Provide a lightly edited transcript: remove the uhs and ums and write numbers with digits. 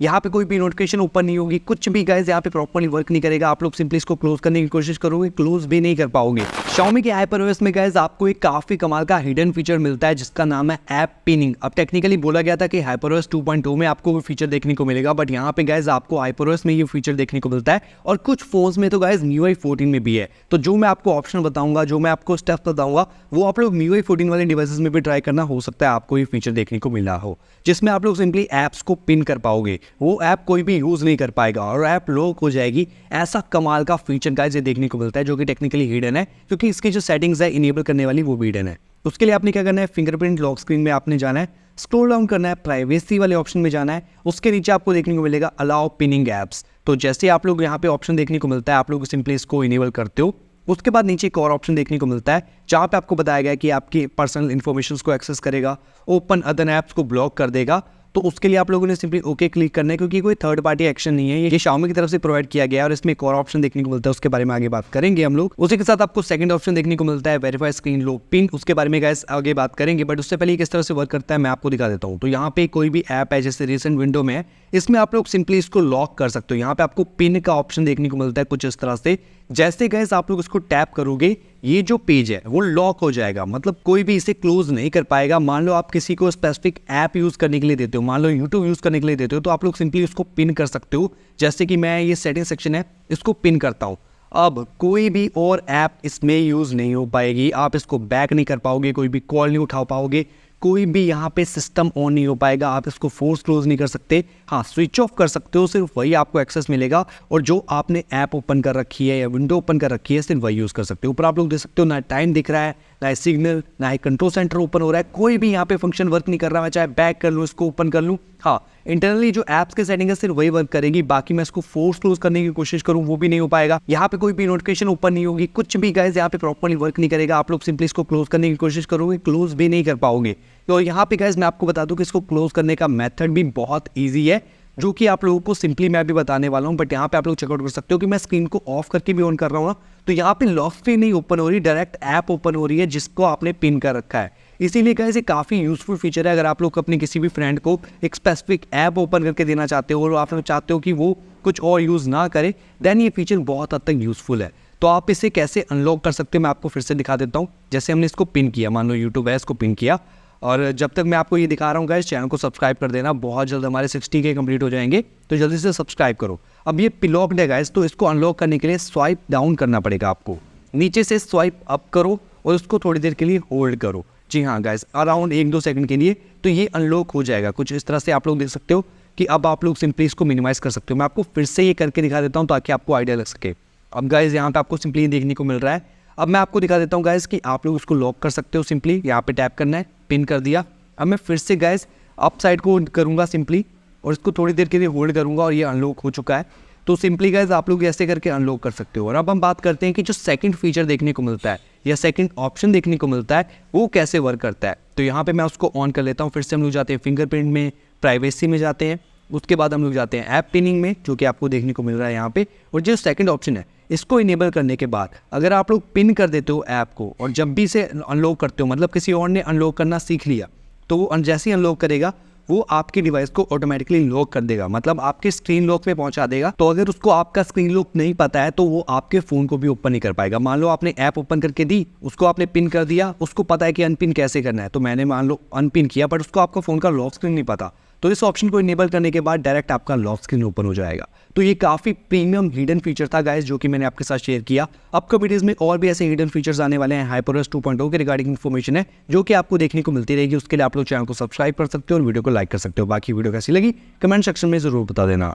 यहाँ पे कोई भी नोटिफिकेशन ओपन नहीं होगी, कुछ भी गाइस यहाँ पे प्रॉपर्ली वर्क नहीं करेगा। आप लोग सिंपली इसको क्लोज करने की कोशिश करोगे, क्लोज भी नहीं कर पाओगे। Xiaomi के HyperOS में गाइस आपको एक काफी कमाल का हिडन फीचर मिलता है जिसका नाम है ऐप पिनिंग। अब टेक्निकली बोला गया था कि HyperOS 2.2 में आपको वो फीचर देखने को मिलेगा, बट यहाँ पे गाइस आपको HyperOS में ये फीचर देखने को मिलता है और कुछ फोन्स में तो गाइस MIUI 14 में भी है। तो जो मैं आपको ऑप्शन बताऊंगा, जो मैं आपको स्टेप्स बताऊंगा, वो आप लोग MIUI 14 वाले डिवाइसेस में भी ट्राई करना, हो सकता है आपको ये फीचर देखने को मिला हो, जिसमें आप लोग सिंपली ऐप्स को पिन कर पाओगे। वो ऐप कोई भी यूज नहीं कर पाएगा और ऐप लॉक हो जाएगी। ऐसा कमाल का फीचर गाइस ये देखने को मिलता है जो कि टेक्निकली हिडन है, क्योंकि इसकी जो सेटिंग्स है इनेबल करने वाली वो भी हिडन है। उसके लिए आपने क्या करना है, फिंगरप्रिंट लॉक स्क्रीन में आपने जाना है, स्क्रॉल डाउन करना है, प्राइवेसी वाले ऑप्शन में जाना है, उसके नीचे आपको देखने को मिलेगा अलाउ पिनिंग ऐप्स। तो जैसे आप लोग यहाँ पे ऑप्शन देखने को मिलता है, आप लोग सिंपली इसको इनेबल करते हो। उसके बाद नीचे एक और ऑप्शन देखने को मिलता है जहाँ पे आपको बताया गया कि आपकी पर्सनल इन्फॉर्मेशन को एक्सेस करेगा, ओपन अदर ऐप्स को ब्लॉक कर देगा। तो उसके लिए आप लोगों ने सिंपली ओके क्लिक करना है, क्योंकि कोई थर्ड पार्टी एक्शन नहीं है, ये Xiaomi की तरफ से प्रोवाइड किया गया है। और इसमें एक और ऑप्शन देखने को मिलता है, उसके बारे में आगे बात करेंगे हम लोग। उसी के साथ आपको सेकंड ऑप्शन देखने को मिलता है वेरीफाई स्क्रीन लॉक पिन, उसके बारे में गाइस आगे बात करेंगे, बट उससे पहले किस तरह से वर्क करता है मैं आपको दिखा देता हूँ। तो यहाँ पे कोई भी ऐप है जैसे रिसेंट विंडो में है, इसमें आप लोग सिंपली इसको लॉक कर सकते हो। यहाँ पे आपको पिन का ऑप्शन देखने को मिलता है कुछ इस तरह से। जैसे गाइस आप लोग इसको टैप करोगे, ये जो पेज है वो लॉक हो जाएगा, मतलब कोई भी इसे क्लोज नहीं कर पाएगा। मान लो आप किसी को स्पेसिफिक ऐप यूज करने के लिए देते हो, मान लो यूट्यूब यूज करने के लिए देते हो, तो आप लोग सिंपली उसको पिन कर सकते हो। जैसे कि मैं ये सेटिंग सेक्शन है, इसको पिन करता हूँ। अब कोई भी और ऐप इसमें यूज नहीं हो पाएगी, आप इसको बैक नहीं कर पाओगे, कोई भी कॉल नहीं उठा पाओगे, कोई भी यहाँ पे सिस्टम ऑन नहीं हो पाएगा, आप इसको फोर्स क्लोज नहीं कर सकते। हाँ, स्विच ऑफ कर सकते हो, सिर्फ वही आपको एक्सेस मिलेगा, और जो आपने ऐप ओपन कर रखी है या विंडो ओपन कर रखी है सिर्फ वही यूज़ कर सकते हो। ऊपर आप लोग देख सकते हो ना टाइम दिख रहा है, ना सिग्नल, ना ही कंट्रोल सेंटर ओपन हो रहा है, कोई भी यहाँ पे फंक्शन वर्क नहीं कर रहा। मैं चाहे बैक कर लूँ, इसको ओपन कर लूँ, हाँ इंटरनली जो ऐप्स की सेटिंग है सिर्फ वही वर्क करेगी, बाकी मैं इसको फोर्स क्लोज करने की कोशिश करूँ वो भी नहीं हो पाएगा। यहाँ पे कोई भी नोटिफिकेशन ओपन नहीं होगी, कुछ भी गाइस यहाँ पे प्रॉपर्ली वर्क नहीं करेगा। आप लोग सिंपली इसको क्लोज करने की कोशिश करोगे, क्लोज भी नहीं कर पाओगे। तो यहाँ पे गाइस मैं आपको बता दूं कि इसको क्लोज करने का मेथड भी बहुत ईजी है, जो कि आप लोगों को सिंपली मैं भी बताने वाला हूँ। बट यहाँ पे आप लोग चेकआउट कर सकते हो कि मैं स्क्रीन को ऑफ करके भी ऑन कर रहा हूँ ना, तो यहाँ पे लॉक स्क्रीन नहीं ओपन हो रही, डायरेक्ट ऐप ओपन हो रही है जिसको आपने पिन कर रखा है। इसीलिए गाइस ये काफ़ी यूजफुल फीचर है। अगर आप लोग अपने किसी भी फ्रेंड को एक स्पेसिफिक ऐप ओपन करके देना चाहते हो और आप लोग चाहते हो कि वो कुछ और यूज़ ना करे, देन ये फीचर बहुत हद तक यूजफुल है। तो आप इसे कैसे अनलॉक कर सकते हो मैं आपको फिर से दिखा देता हूँ। जैसे हमने इसको पिन किया, मान लो यूट्यूब है, इसको पिन किया, और जब तक मैं आपको ये दिखा रहा हूँ गाइस, चैनल को सब्सक्राइब कर देना, बहुत जल्द हमारे 60K कंप्लीट हो जाएंगे, तो जल्दी से सब्सक्राइब करो। अब ये लॉक्ड है गाइस, तो इसको अनलॉक करने के लिए स्वाइप डाउन करना पड़ेगा आपको, नीचे से स्वाइप अप करो और उसको थोड़ी देर के लिए होल्ड करो। जी हाँ गाइस, अराउंड 1-2 सेकंड के लिए, तो ये अनलॉक हो जाएगा। कुछ इस तरह से आप लोग देख सकते हो कि अब आप लोग सिंपली इसको मिनिमाइज कर सकते हो। मैं आपको फिर से ये करके दिखा देता हूँ ताकि आपको आइडिया लग सके। अब गाइस यहाँ पे आपको सिंपली देखने को मिल रहा है। अब मैं आपको दिखा देता हूँ गाइस कि आप लोग उसको लॉक कर सकते हो। सिंपली यहाँ पे टैप करना है, पिन कर दिया। अब मैं फिर से गाइस अप साइड को करूँगा सिंपली, और इसको थोड़ी देर के लिए होल्ड करूँगा, और ये अनलॉक हो चुका है। तो सिंपली गाइस आप लोग ऐसे करके अनलॉक कर सकते हो। और अब हम बात करते हैं कि जो सेकंड फीचर देखने को मिलता है या सेकंड ऑप्शन देखने को मिलता है वो कैसे वर्क करता है। तो यहाँ पे मैं उसको ऑन कर लेता हूँ। फिर से हम लोग जाते हैं फिंगरप्रिंट में, प्राइवेसी में जाते हैं, उसके बाद हम लोग जाते हैं ऐप पिनिंग में, जो कि आपको देखने को मिल रहा है यहाँ पे। और जो सेकंड ऑप्शन है, इसको इनेबल करने के बाद अगर आप लोग पिन कर देते हो ऐप को, और जब भी इसे अनलॉक करते हो, मतलब किसी और ने अनलॉक करना सीख लिया, तो वो जैसे ही अनलॉक करेगा वो आपके डिवाइस को ऑटोमेटिकली लॉक कर देगा, मतलब आपके स्क्रीन लॉक पे पहुंचा देगा। तो अगर उसको आपका स्क्रीन लॉक नहीं पता है तो वो आपके फ़ोन को भी ओपन नहीं कर पाएगा। मान लो आपने ऐप ओपन करके दी, उसको आपने पिन कर दिया, उसको पता है कि अनपिन कैसे करना है, तो मैंने मान लो अनपिन किया, बट उसको आपका फ़ोन का लॉक स्क्रीन नहीं पता, तो इस ऑप्शन को इनेबल करने के बाद डायरेक्ट आपका लॉक स्क्रीन ओपन हो जाएगा। तो ये काफ़ी प्रीमियम हिडन फीचर था गाइस, जो कि मैंने आपके साथ शेयर किया। आपको वीडियोस में और भी ऐसे हिडन फीचर्स आने वाले हैं। HyperOS 2.0 के रिगार्डिंग इन्फॉर्मेशन है जो कि आपको देखने को मिलती रहेगी। उसके लिए आप लोग चैनल को सब्सक्राइब कर सकते हो और वीडियो को लाइक कर सकते हो। बाकी वीडियो कैसी लगी कमेंट सेक्शन में ज़रूर बता देना।